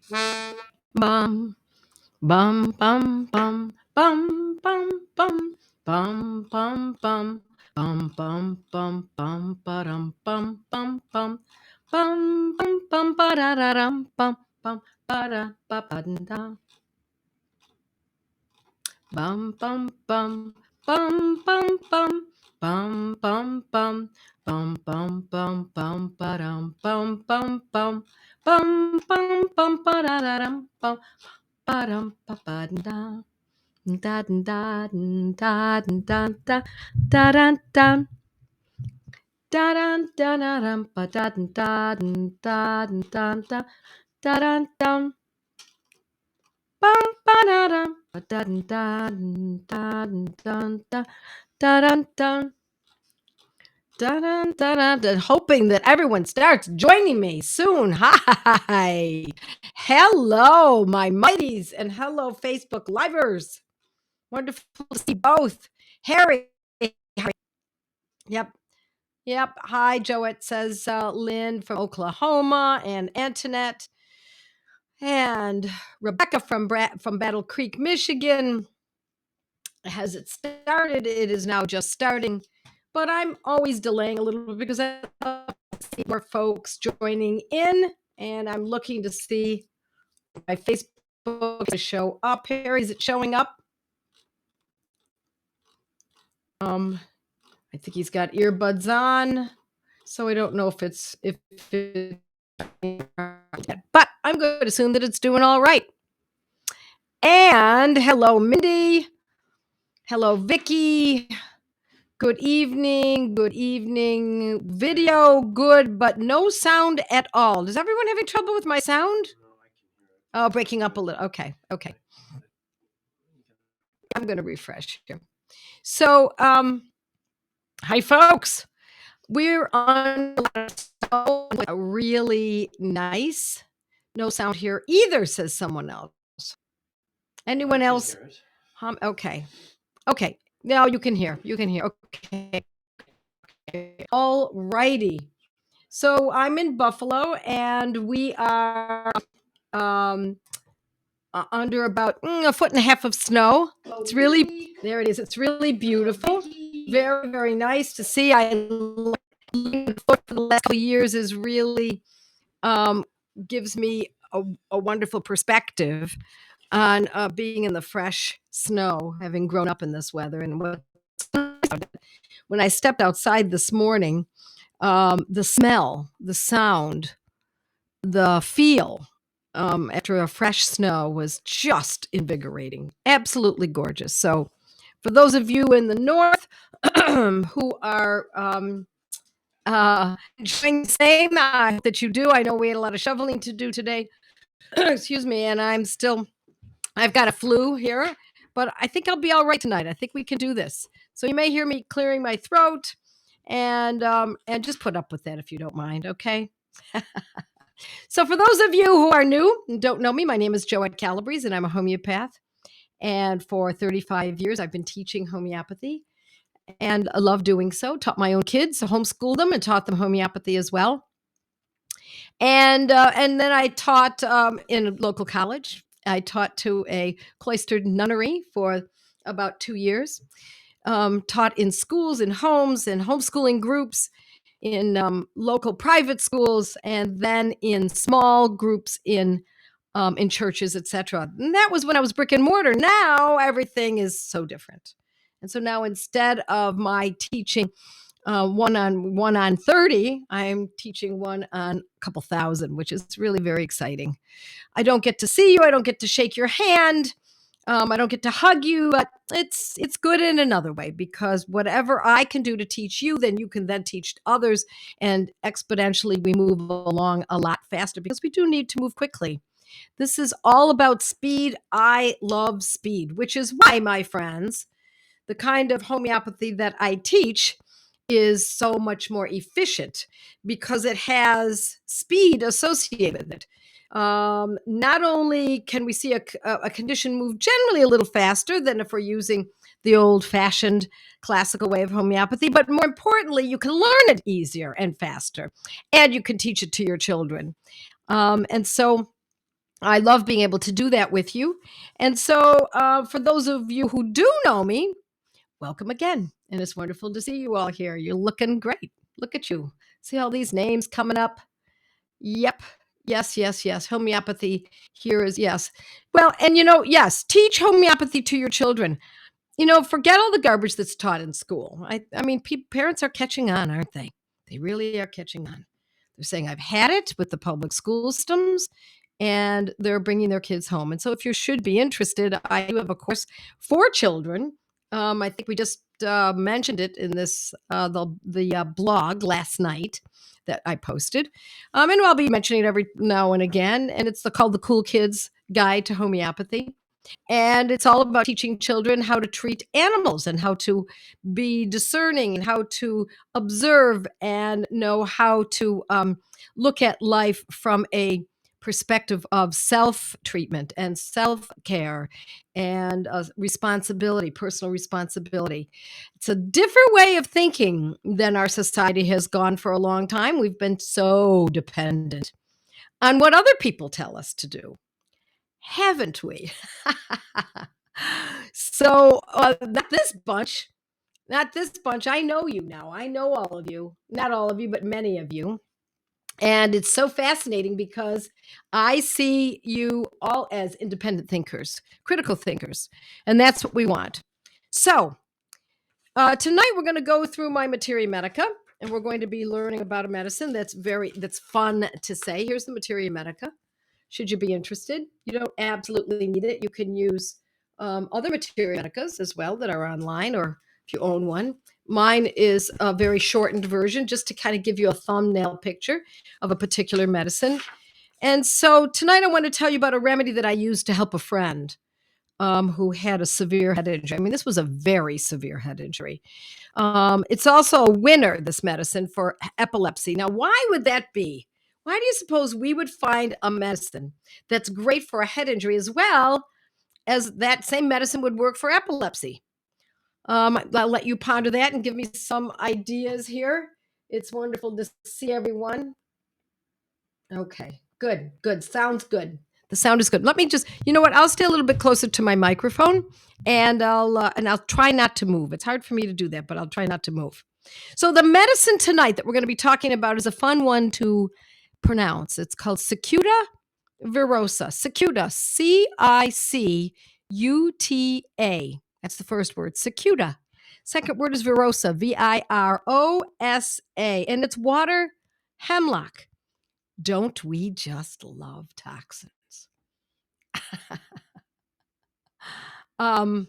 Bum, bum, bum, bum, bum, bum, bum, bum, bum, bum, bum, bum, bum, bum, ba-dum, bum, bum, bum, bum, bum, bum, ba-da-da-dum, bum, bum, ba-da-ba-ba-da. Bum, bum, bum, bum, bum, bum, bum, bum, bum, bum, bum, bum, bum, ba-dum, bum, bum, bum, bum, bum, bum, ba-da-da-dum, bum, ba-dum, ba-ba-da. Da da da da da da da da da da da da da da ba da da da da da da da da bum ba da da ba da da da da da da da da, hoping that everyone starts joining me soon. Hi. Hello, my mighties, and hello, Facebook Livers. Wonderful to see both. Harry. Yep. Yep. Hi, Joette, says Lynn from Oklahoma, and Antoinette, and Rebecca from Battle Creek, Michigan. Has it started? It is now just starting, but I'm always delaying a little bit because I see more folks joining in, and I'm looking to see my Facebook to show up here. Is it showing up? I think he's got earbuds on, so I don't know if it's but I'm going to assume that it's doing all right. And hello, Mindy. Hello, Vicky. Good evening. Good evening. Video good, but no sound at all. Is everyone having trouble with my sound? Oh, breaking up a little. Okay. Okay. I'm going to refresh here. So, hi, folks. We're on a really nice. No sound here either, says someone else. Anyone else? Okay. Okay. Now you can hear. You can hear. Okay. All righty. So I'm in Buffalo, and we are under about a foot and a half of snow. It's really, there it is. It's really beautiful. Very, very nice to see. I for the last couple of years is really gives me a wonderful perspective on being in the fresh snow, having grown up in this weather. And when I stepped outside this morning, the smell, the sound, the feel after a fresh snow was just invigorating, absolutely gorgeous. So, for those of you in the north who are enjoying the same that you do, I know we had a lot of shoveling to do today. Excuse me, and I've got a flu here, but I think I'll be all right tonight. I think we can do this. So you may hear me clearing my throat, and just put up with that if you don't mind, okay? So for those of you who are new and don't know me, my name is Joette Calabrese, and I'm a homeopath. And for 35 years, I've been teaching homeopathy, and I love doing so. Taught my own kids, homeschooled them, and taught them homeopathy as well. And then I taught in a local college. I taught to a cloistered nunnery for about 2 years. Taught in schools, in homes, in homeschooling groups, in local private schools, and then in small groups in churches, etc. And that was when I was brick and mortar. Now everything is so different. And so now instead of my teaching one on 30, I'm teaching one on a couple thousand, which is really very exciting. I don't get to see you. I don't get to shake your hand. I don't get to hug you, but it's good in another way, because whatever I can do to teach you, then you can then teach others, and exponentially we move along a lot faster, because we do need to move quickly. This is all about speed. I love speed, which is why, my friends, the kind of homeopathy that I teach is so much more efficient, because it has speed associated with it. Not only can we see a condition move generally a little faster than if we're using the old fashioned classical way of homeopathy, but more importantly, you can learn it easier and faster, and you can teach it to your children. And so I love being able to do that with you. And so, for those of you who do know me, welcome again. And it's wonderful to see you all here. You're looking great. Look at you. See all these names coming up? Yep. Yes, yes, yes. Homeopathy here is yes. Well, and yes, teach homeopathy to your children. Forget all the garbage that's taught in school. I mean, parents are catching on, aren't they? They really are catching on. They're saying, I've had it with the public school systems, and they're bringing their kids home. And so, if you should be interested, I do have a course for children. I think we just mentioned it in this the blog last night that I posted, and I'll be mentioning it every now and again. And it's called the Cool Kids Guide to Homeopathy, and it's all about teaching children how to treat animals and how to be discerning and how to observe and know how to look at life from a perspective of self treatment and self care and responsibility, personal responsibility. It's a different way of thinking than our society has gone for a long time. We've been so dependent on what other people tell us to do, haven't we? So, not this bunch. I know you now. I know all of you. Not all of you, but many of you. And it's so fascinating because I see you all as independent thinkers, critical thinkers, and that's what we want. So, tonight we're going to go through my Materia Medica, and we're going to be learning about a medicine that's fun to say. Here's the Materia Medica. Should you be interested, you don't absolutely need it. You can use other Materia Medicas as well that are online, or if you own one. Mine is a very shortened version just to kind of give you a thumbnail picture of a particular medicine. And so tonight I want to tell you about a remedy that I used to help a friend who had a severe head injury. I mean, this was a very severe head injury. It's also a winner, this medicine, for epilepsy. Now, why would that be? Why do you suppose we would find a medicine that's great for a head injury as well as that same medicine would work for epilepsy? I'll let you ponder that and give me some ideas here. It's wonderful to see everyone. Okay, good, good. Sounds good. The sound is good. Let me just, you know what? I'll stay a little bit closer to my microphone, and I'll try not to move. It's hard for me to do that, but I'll try not to move. So the medicine tonight that we're going to be talking about is a fun one to pronounce. It's called Cicuta virosa. Cicuta, Cicuta. That's the first word, Cicuta. Second word is virosa, Virosa, and it's water hemlock. Don't we just love toxins? um,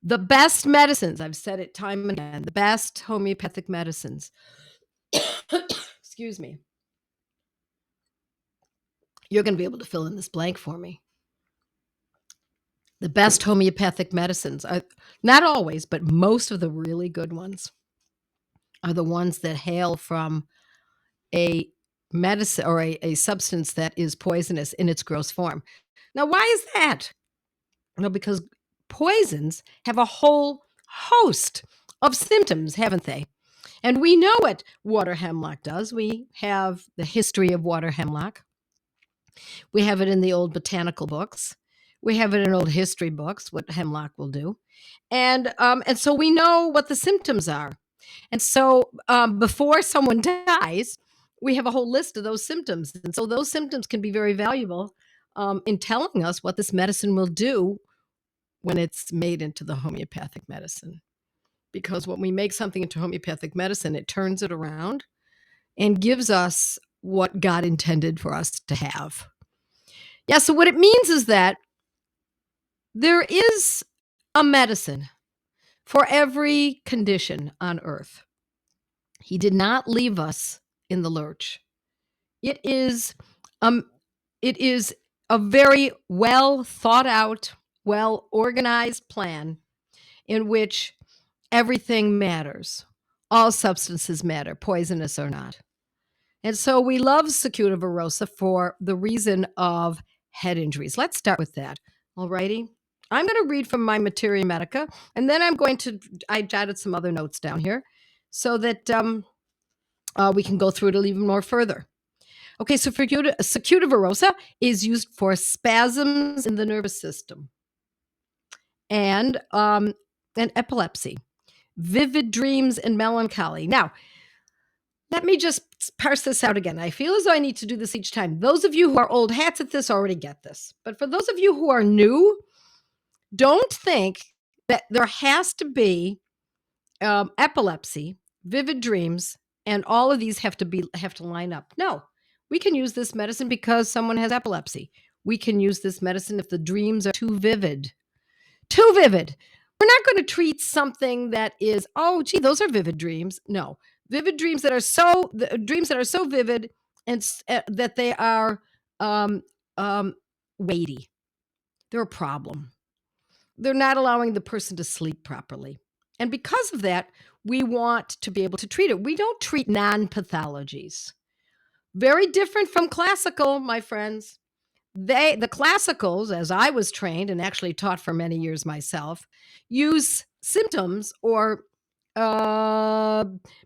the best medicines, I've said it time and again, the best homeopathic medicines. Excuse me. You're going to be able to fill in this blank for me. The best homeopathic medicines are not always, but most of the really good ones are the ones that hail from a medicine or a substance that is poisonous in its gross form. Now, why is that? Well, because poisons have a whole host of symptoms, haven't they? And we know what water hemlock does. We have the history of water hemlock. We have it in the old botanical books. We have it in old history books, what hemlock will do. And so we know what the symptoms are. And so before someone dies, we have a whole list of those symptoms. And so those symptoms can be very valuable in telling us what this medicine will do when it's made into the homeopathic medicine. Because when we make something into homeopathic medicine, it turns it around and gives us what God intended for us to have. Yeah, so what it means is that there is a medicine for every condition on earth. He did not leave us in the lurch. It is um it is a very well thought out, well organized plan in which everything matters. All substances matter, poisonous or not. And so we love Cicuta virosa for the reason of head injuries. Let's start with that. All righty. I'm going to read from my Materia Medica, and then I jotted some other notes down here so that we can go through it even more further. Okay, so circuita verosa is used for spasms in the nervous system and and epilepsy, vivid dreams, and melancholy. Now, let me just parse this out again. I feel as though I need to do this each time. Those of you who are old hats at this already get this. But for those of you who are new, don't think that there has to be epilepsy, vivid dreams, and all of these have to line up. No, we can use this medicine because someone has epilepsy. We can use this medicine if the dreams are too vivid. Too vivid. We're not going to treat something that is, oh, gee, those are vivid dreams. No, vivid dreams that are dreams that are so vivid and that they are um, weighty. They're a problem. They're not allowing the person to sleep properly. And because of that, we want to be able to treat it. We don't treat non-pathologies. Very different from classical, my friends. The classicals, as I was trained and actually taught for many years myself, use symptoms or uh,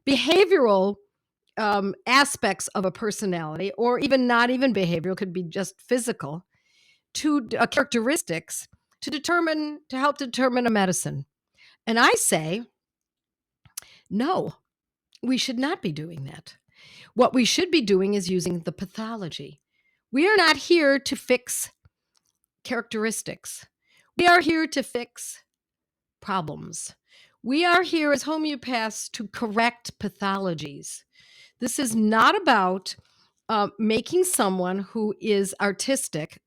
behavioral aspects of a personality, or even not even behavioral, could be just physical, to characteristics to help determine a medicine. And I say, no, we should not be doing that. What we should be doing is using the pathology. We are not here to fix characteristics. We are here to fix problems. We are here as homeopaths to correct pathologies. This is not about making someone who is artistic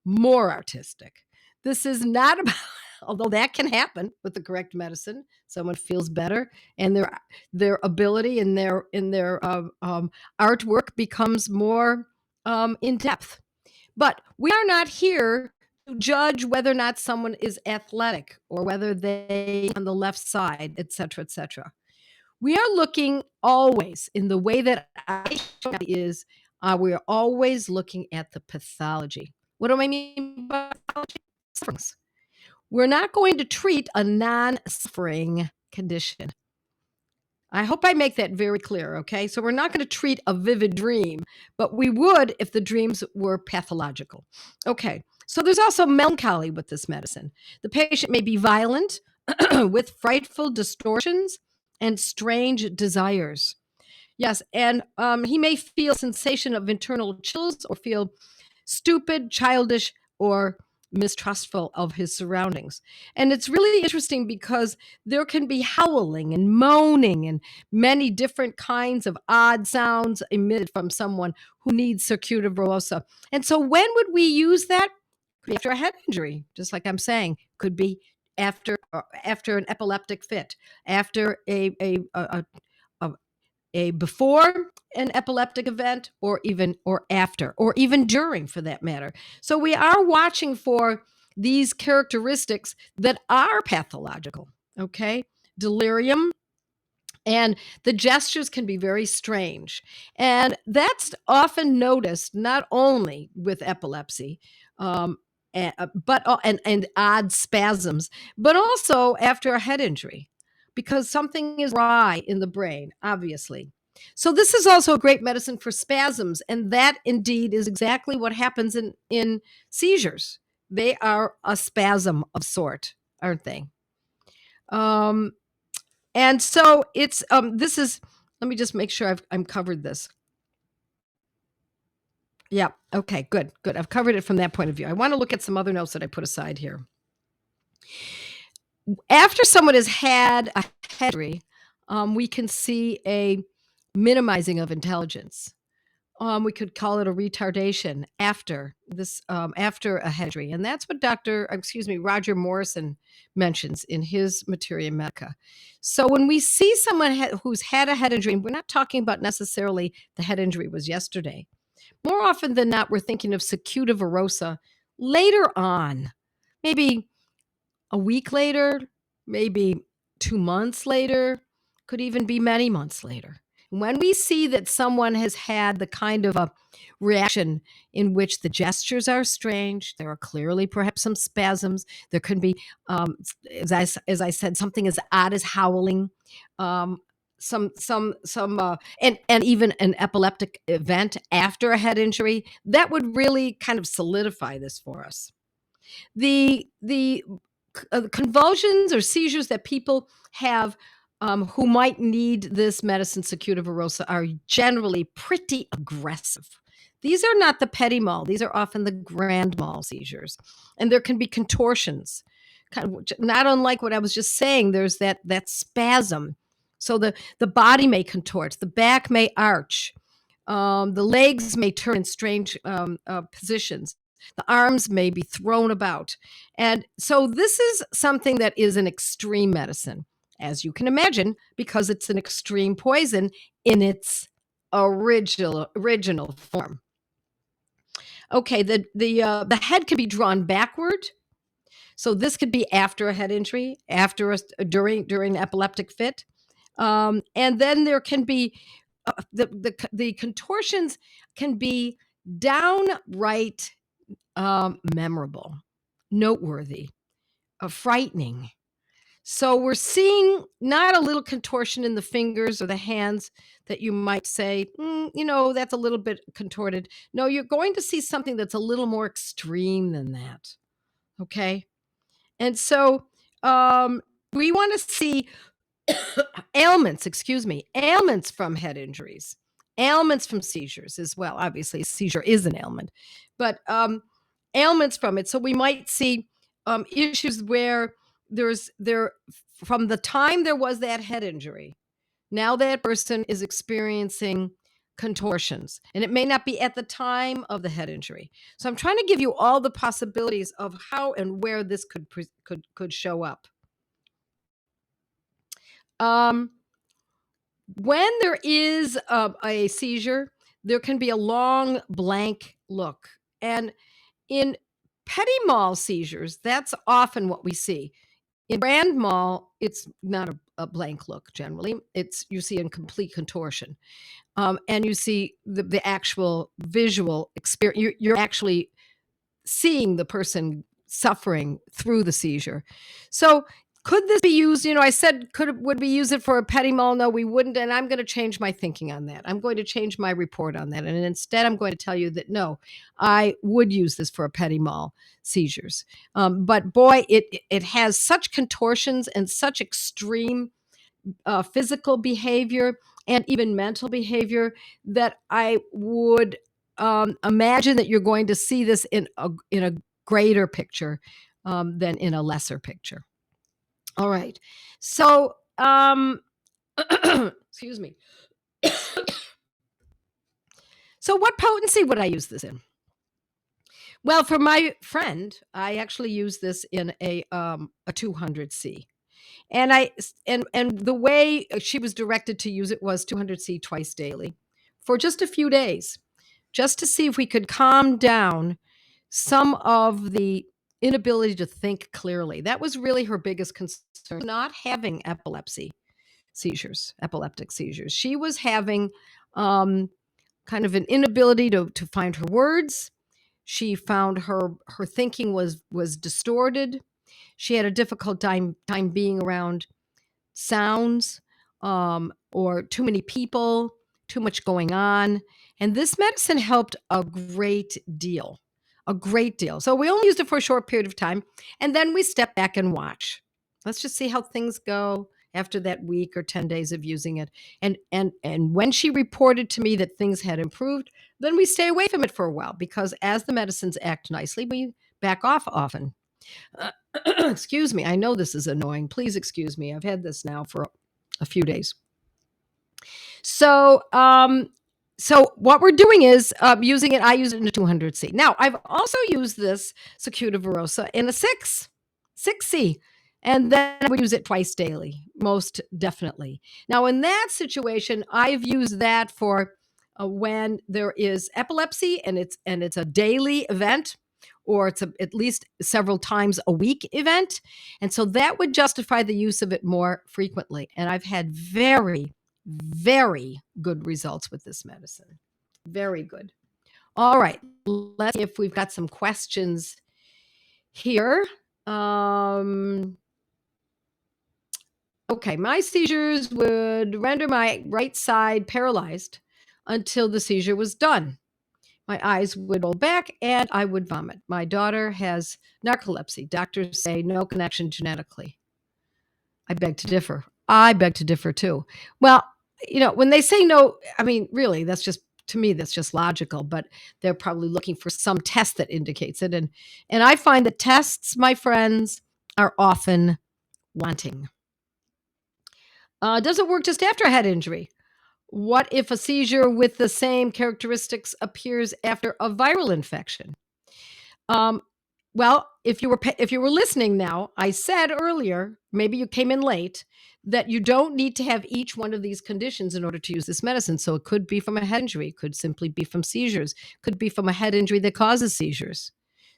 more artistic. This is not about, although that can happen with the correct medicine. Someone feels better, and their ability and their artwork becomes more in depth. But we are not here to judge whether or not someone is athletic or whether they on the left side, et cetera, et cetera. We are looking always in the way that I show is we're always looking at the pathology. What do I mean by pathology? Sufferings. We're not going to treat a non-suffering condition. I hope I make that very clear, okay? So we're not going to treat a vivid dream, but we would if the dreams were pathological. Okay, so there's also melancholy with this medicine. The patient may be violent with frightful distortions and strange desires. Yes, and he may feel sensation of internal chills or feel stupid, childish, or mistrustful of his surroundings. And it's really interesting because there can be howling and moaning and many different kinds of odd sounds emitted from someone who needs circuita verosa. And so when would we use that? Could be after a head injury, just like I'm saying. Could be after an epileptic fit, after a before an epileptic event, or after, or even during, for that matter. So we are watching for these characteristics that are pathological. Okay, delirium, and the gestures can be very strange, and that's often noticed not only with epilepsy, and odd spasms, but also after a head injury, because something is awry in the brain, obviously. So this is also a great medicine for spasms, and that indeed is exactly what happens in seizures. They are a spasm of sort, aren't they? Um, and so it's this is let me just make sure I'm covered this. Yeah. Okay, good. Good. I've covered it from that point of view. I want to look at some other notes that I put aside here. After someone has had a head injury, we can see a minimizing of intelligence. We could call it a retardation after a head injury, and that's what Roger Morrison mentions in his Materia Medica. So when we see someone who's had a head injury, and we're not talking about necessarily the head injury was yesterday. More often than not, we're thinking of circuita verosa later on, maybe a week later, maybe 2 months later, could even be many months later. When we see that someone has had the kind of a reaction in which the gestures are strange, there are clearly perhaps some spasms. There can be, as I said, something as odd as howling. Um, and even an epileptic event after a head injury, that would really kind of solidify this for us. The convulsions or seizures that people have, who might need this medicine, Secuta verosa, are generally pretty aggressive. These are not the petit mal; these are often the grand mal seizures, and there can be contortions, kind of not unlike what I was just saying. There's that spasm, so the body may contort, the back may arch, the legs may turn in strange positions. The arms may be thrown about. And so this is something that is an extreme medicine, as you can imagine, because it's an extreme poison in its original form. Okay, the head can be drawn backward. So this could be after a head injury, after during an epileptic fit. And then there can be the contortions can be downright memorable, noteworthy, frightening. So we're seeing not a little contortion in the fingers or the hands that you might say, that's a little bit contorted. No, you're going to see something that's a little more extreme than that. Okay. And so we want to see ailments from head injuries, ailments from seizures as well. Obviously, a seizure is an ailment, but ailments from it. So we might see issues where there from the time there was that head injury, now that person is experiencing contortions, and it may not be at the time of the head injury. So I'm trying to give you all the possibilities of how and where this could show up. Um, When there is a seizure, there can be a long blank look. And in petit mal seizures, that's often what we see. In grand mal, it's not a blank look generally. It's you see a complete contortion. And you see the actual visual experience. You're actually seeing the person suffering through the seizure. So could this be used? I said would we use it for a petit mal? No, we wouldn't. And I'm going to change my thinking on that. I'm going to change my report on that. And instead, I'm going to tell you that no, I would use this for a petit mal seizures. But boy, it has such contortions and such extreme physical behavior and even mental behavior that I would imagine that you're going to see this in a greater picture than in a lesser picture. All right. So, excuse me. So, what potency would I use this in? Well, for my friend, I actually use this in a 200C. And the way she was directed to use it was 200C twice daily for just a few days, just to see if we could calm down some of the inability to think clearly. That was really her biggest concern, not having epileptic seizures. She was having um, kind of an inability to find her words. She found her thinking was distorted. She had a difficult time being around sounds, or too many people, too much going on. And this medicine helped a great deal, a great deal. So we only used it for a short period of time, and then we step back and watch. Let's just see how things go after that week or 10 days of using it. And when she reported to me that things had improved, then we stay away from it for a while because as the medicines act nicely, we back off often. Uh, excuse me. I know this is annoying. Please excuse me. I've had this now for a few days. So, so what we're doing is using it. I use it in a 200C. Now, I've also used this Secuta verosa in a 6C, and then I would use it twice daily, most definitely. Now, in that situation, I've used that for when there is epilepsy and it's a daily event, or it's at least several times a week event. And so that would justify the use of it more frequently. And I've had very, very good results with this medicine. Very good. All right. Let's see if we've got some questions here. Okay, my seizures would render my right side paralyzed until the seizure was done. My eyes would roll back and I would vomit. My daughter has narcolepsy. Doctors say no connection genetically. I beg to differ. I beg to differ too. Well, when they say no, I mean, really, that's just to me, that's just logical, but they're probably looking for some test that indicates it. And I find that tests, my friends, are often wanting. Does it work just after a head injury? What if a seizure with the same characteristics appears after a viral infection? Um, well, if you were listening now, I said earlier, maybe you came in late, that you don't need to have each one of these conditions in order to use this medicine. So it could be from a head injury, could simply be from seizures, could be from a head injury that causes seizures.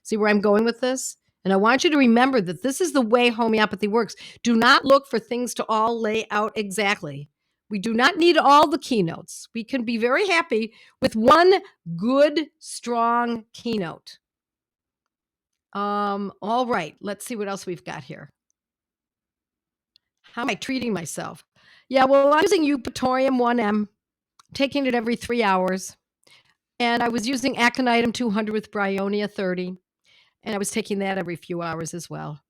See where I'm going with this? And I want you to remember that this is the way homeopathy works. Do not look for things to all lay out exactly. We do not need all the keynotes. We can be very happy with one good, strong keynote. All right, let's see what else we've got here. How am I treating myself? Yeah, well, I'm using Eupatorium 1M, taking it every 3 hours, and I was using Aconitum 200 with Bryonia 30, and I was taking that every few hours as well.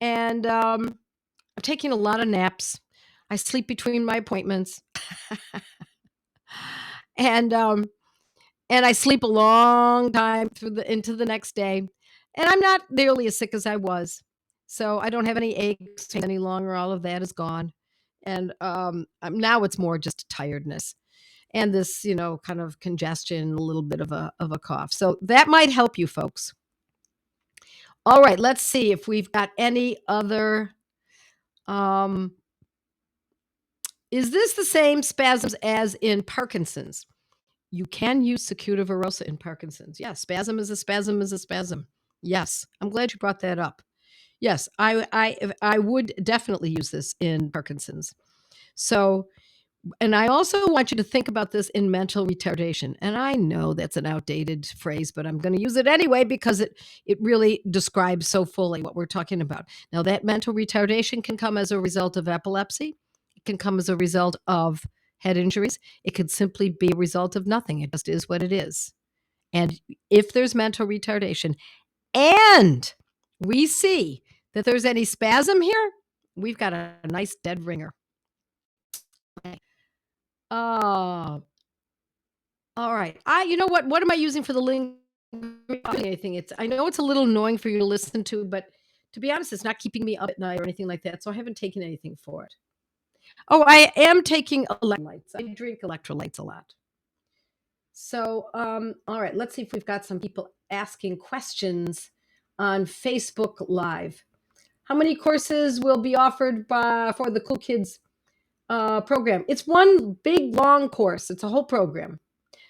And, I'm taking a lot of naps. I sleep between my appointments. And, I sleep a long time into the next day, and I'm not nearly as sick as I was. So I don't have any aches any longer, all of that is gone. And, now it's more just tiredness and this, kind of congestion, a little bit of a cough. So that might help you folks. All right, let's see if we've got any other, um is this the same spasms as in Parkinson's? You can use Cicuta verosa in Parkinson's. Yeah, spasm is a spasm is a spasm. Yes, I'm glad you brought that up. Yes, I would definitely use this in Parkinson's. So, and I also want you to think about this in mental retardation. And I know that's an outdated phrase, but I'm going to use it anyway because it really describes so fully what we're talking about. Now, that mental retardation can come as a result of epilepsy. It can come as a result of head injuries. It could simply be a result of nothing. It just is what it is. And if there's mental retardation and we see that there's any spasm here, we've got a nice dead ringer. Oh, all right. You know what? What am I using for the link? Anything. I know it's a little annoying for you to listen to, but to be honest, it's not keeping me up at night or anything like that. So I haven't taken anything for it. Oh, I am taking electrolytes. I drink electrolytes a lot. So, all right, let's see if we've got some people asking questions on Facebook Live. How many courses will be offered for the Cool Kids program? It's one big long course. It's a whole program.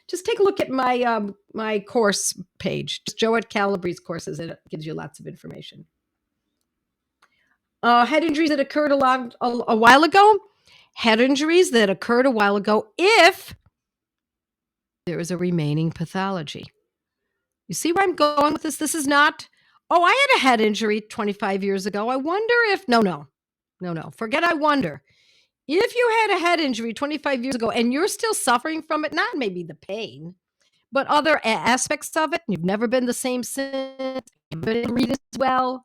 Just take a look at my course page, just Joette Calabrese courses. It gives you lots of information. Head injuries that occurred a while ago. Head injuries that occurred a while ago if there is a remaining pathology. You see where I'm going with this? This is not, oh, I had a head injury 25 years ago. I wonder if, no. Forget I wonder. If you had a head injury 25 years ago and you're still suffering from it, not maybe the pain, but other aspects of it, you've never been the same since, you've been able to read as well.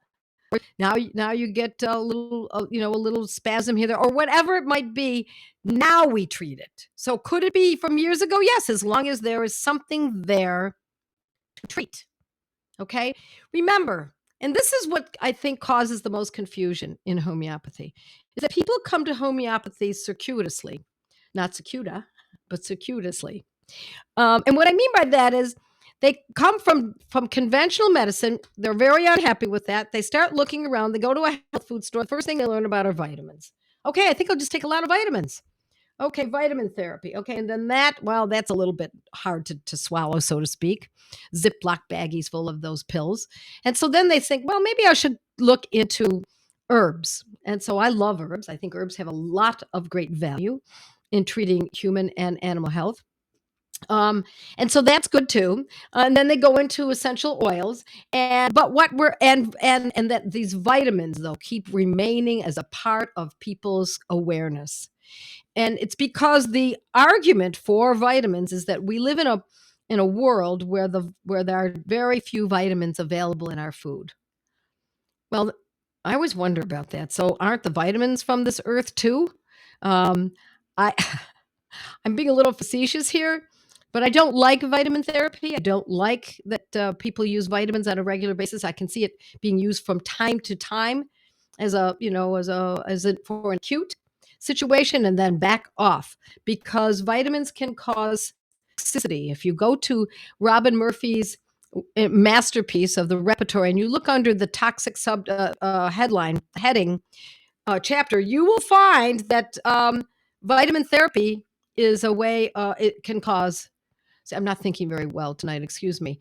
Now you get a little, a little spasm here, there, or whatever it might be. Now we treat it. So could it be from years ago? Yes, as long as there is something there to treat. Okay. Remember, and this is what I think causes the most confusion in homeopathy, is that people come to homeopathy circuitously, not circuita, but circuitously. And what I mean by that is they come from conventional medicine. They're very unhappy with that. They start looking around. They go to a health food store. The first thing they learn about are vitamins. Okay, I think I'll just take a lot of vitamins. Okay, vitamin therapy. Okay, and then that's a little bit hard to swallow, so to speak. Ziploc baggies full of those pills. And so then they think, well, maybe I should look into herbs. And so I love herbs. I think herbs have a lot of great value in treating human and animal health. Um, and so that's good too. And then they go into essential oils, and but what we're and that these vitamins though keep remaining as a part of people's awareness. And it's because the argument for vitamins is that we live in a world where there are very few vitamins available in our food. Well, I always wonder about that. So aren't the vitamins from this earth too? Um, I I'm being a little facetious here, but I don't like vitamin therapy. I don't like that people use vitamins on a regular basis. I can see it being used from time to time as a, as a for an acute situation and then back off because vitamins can cause toxicity. If you go to Robin Murphy's masterpiece of the repertory and you look under the toxic sub heading chapter, you will find that vitamin therapy is a way it can cause. See, I'm not thinking very well tonight. Excuse me.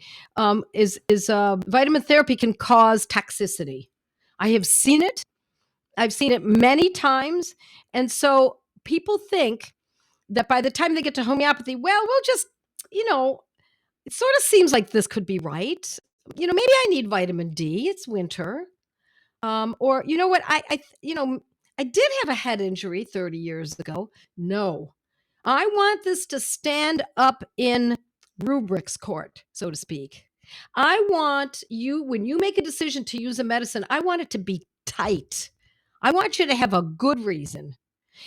Is vitamin therapy can cause toxicity. I have seen it. I've seen it many times, and so people think that by the time they get to homeopathy, well, we'll just, you know, it sort of seems like this could be right. Maybe I need vitamin D. It's winter. Or you know what? I did have a head injury 30 years ago. No, I want this to stand up in rubrics court, so to speak. I want you, when you make a decision to use a medicine, I want it to be tight. I want you to have a good reason.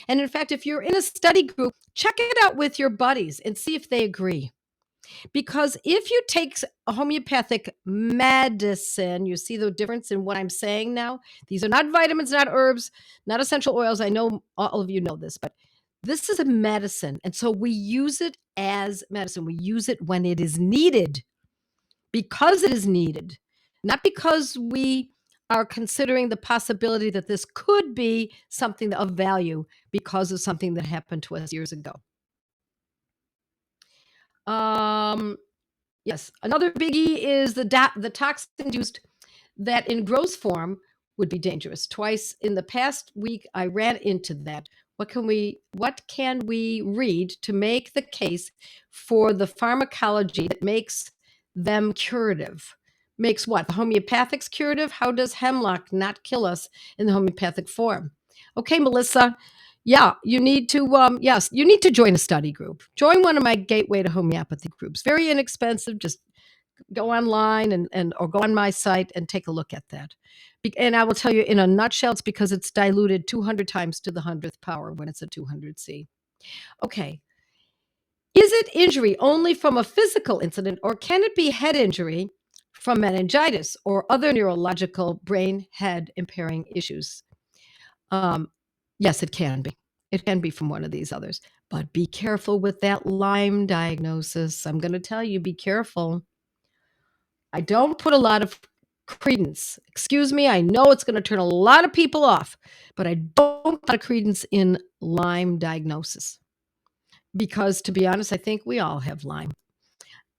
And in fact, if you're in a study group, check it out with your buddies and see if they agree. Because if you take a homeopathic medicine, you see the difference in what I'm saying now? These are not vitamins, not herbs, not essential oils. I know all of you know this, but this is a medicine. And so we use it as medicine. We use it when it is needed because it is needed, not because we are considering the possibility that this could be something of value because of something that happened to us years ago. Um, Yes, another biggie is the toxin induced that in gross form would be dangerous. Twice in the past week, I ran into that. What can we read to make the case for the pharmacology that makes them curative? Makes what? The homeopathics curative? How does hemlock not kill us in the homeopathic form? Okay, Melissa. Yeah, you need to join a study group. Join one of my Gateway to Homeopathy groups. Very inexpensive. Just go online and or go on my site and take a look at that. And I will tell you in a nutshell, it's because it's diluted 200 times to the 100th power when it's a 200C. Okay. Is it injury only from a physical incident, or can it be head injury from meningitis or other neurological brain head impairing issues? Um, yes, it can be. It can be from one of these others. But be careful with that Lyme diagnosis. I'm going to tell you, be careful. I don't put a lot of credence. Excuse me, I know it's going to turn a lot of people off, but I don't put a lot of credence in Lyme diagnosis because, to be honest, I think we all have Lyme.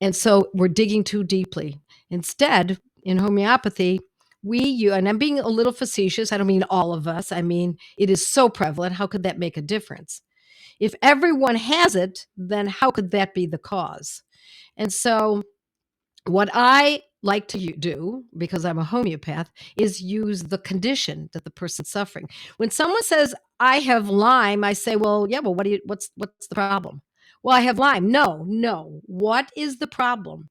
And so we're digging too deeply. Instead, in homeopathy, and I'm being a little facetious, I don't mean all of us, I mean, it is so prevalent. How could that make a difference? If everyone has it, then how could that be the cause? And so what I like to do, because I'm a homeopath, is use the condition that the person's suffering. When someone says, "I have Lyme," I say, "Well, yeah, well, what's the problem?" "Well, I have Lyme." "No, no. What is the problem?"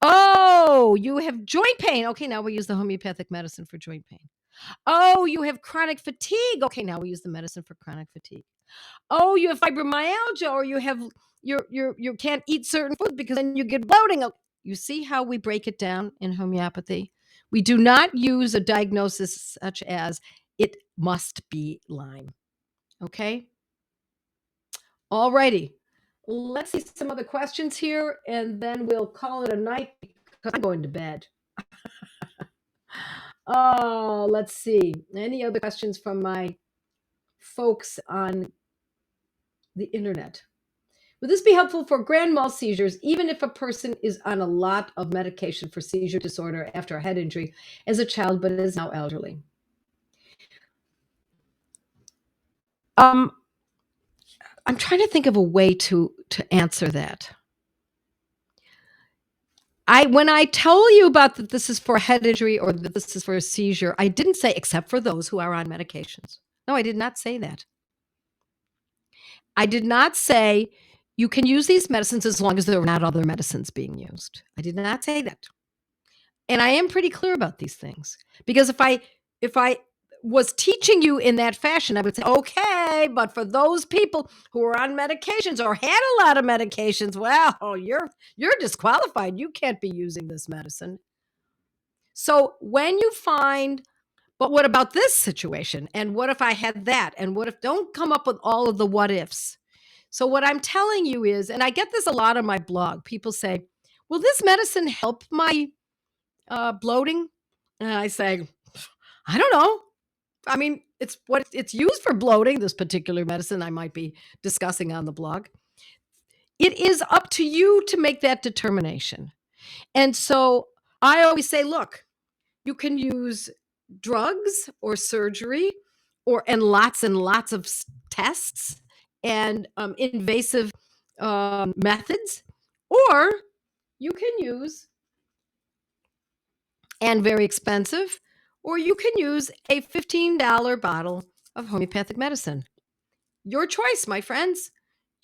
"Oh, you have joint pain." "Okay, now we use the homeopathic medicine for joint pain." "Oh, you have chronic fatigue." "Okay, now we use the medicine for chronic fatigue." "Oh, you have fibromyalgia, or you can't eat certain food because then you get bloating." You see how we break it down in homeopathy? We do not use a diagnosis such as it must be Lyme. Okay? All righty. Let's see some other questions here and then we'll call it a night because I'm going to bed. Oh, let's see. Any other questions from my folks on the internet? Would this be helpful for grand mal seizures, even if a person is on a lot of medication for seizure disorder after a head injury as a child, but is now elderly? Um, I'm trying to think of a way to answer that. When I tell you about that this is for head injury or that this is for a seizure, I didn't say except for those who are on medications. No, I did not say that. I did not say you can use these medicines as long as there are not other medicines being used. I did not say that. And I am pretty clear about these things because if I was teaching you in that fashion, I would say, okay, but for those people who are on medications or had a lot of medications, well, you're disqualified. You can't be using this medicine. So when you find, but what about this situation? And what if I had that? And what if, don't come up with all of the what ifs. So what I'm telling you is, and I get this a lot on my blog, people say, will this medicine help my bloating? And I say, I don't know. I mean, it's what it's used for bloating, this particular medicine I might be discussing on the blog. It is up to you to make that determination. And so I always say, look, you can use drugs or surgery and lots of tests and invasive methods, or you can use, and very expensive, or you can use a $15 bottle of homeopathic medicine. Your choice, my friends.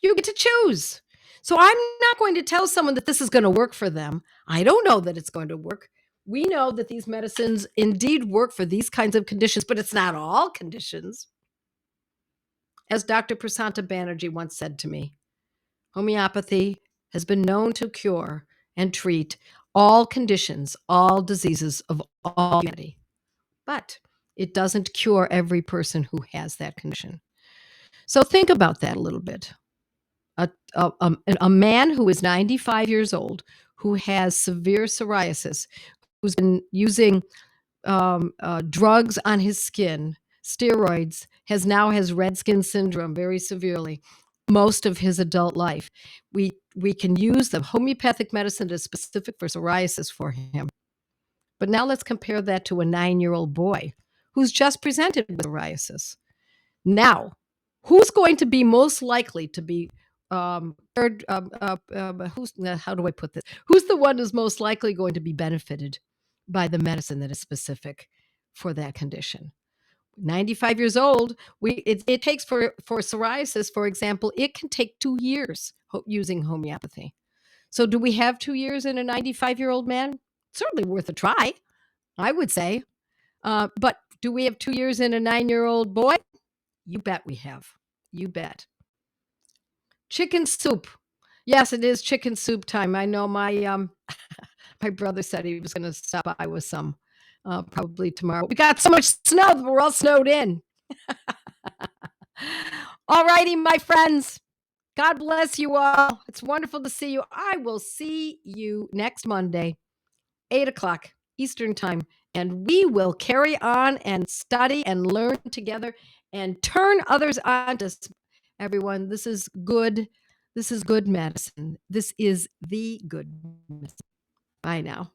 You get to choose. So I'm not going to tell someone that this is going to work for them. I don't know that it's going to work. We know that these medicines indeed work for these kinds of conditions, but it's not all conditions. As Dr. Prasanta Banerjee once said to me, homeopathy has been known to cure and treat all conditions, all diseases of all humanity. But it doesn't cure every person who has that condition. So think about that a little bit. A man who is 95 years old, who has severe psoriasis, who's been using drugs on his skin, steroids, has red skin syndrome very severely most of his adult life. We can use the homeopathic medicine that's specific for psoriasis for him. But now let's compare that to a 9-year-old boy who's just presented with psoriasis. Now, who's going to be most likely to be how do I put this? Who's the one who's most likely going to be benefited by the medicine that is specific for that condition? 95 years old, it takes for psoriasis, for example, it can take 2 years using homeopathy. So do we have 2 years in a 95-year-old man? Certainly worth a try, I would say. But do we have 2 years in a 9-year-old boy? You bet we have. You bet. Chicken soup. Yes, it is chicken soup time. I know my my brother said he was going to stop by with some probably tomorrow. We got so much snow that we're all snowed in. All righty, my friends. God bless you all. It's wonderful to see you. I will see you next Monday, 8 o'clock Eastern Time, and we will carry on and study and learn together and turn others on to everyone. This is good. This is good medicine. This is the good medicine. Bye now.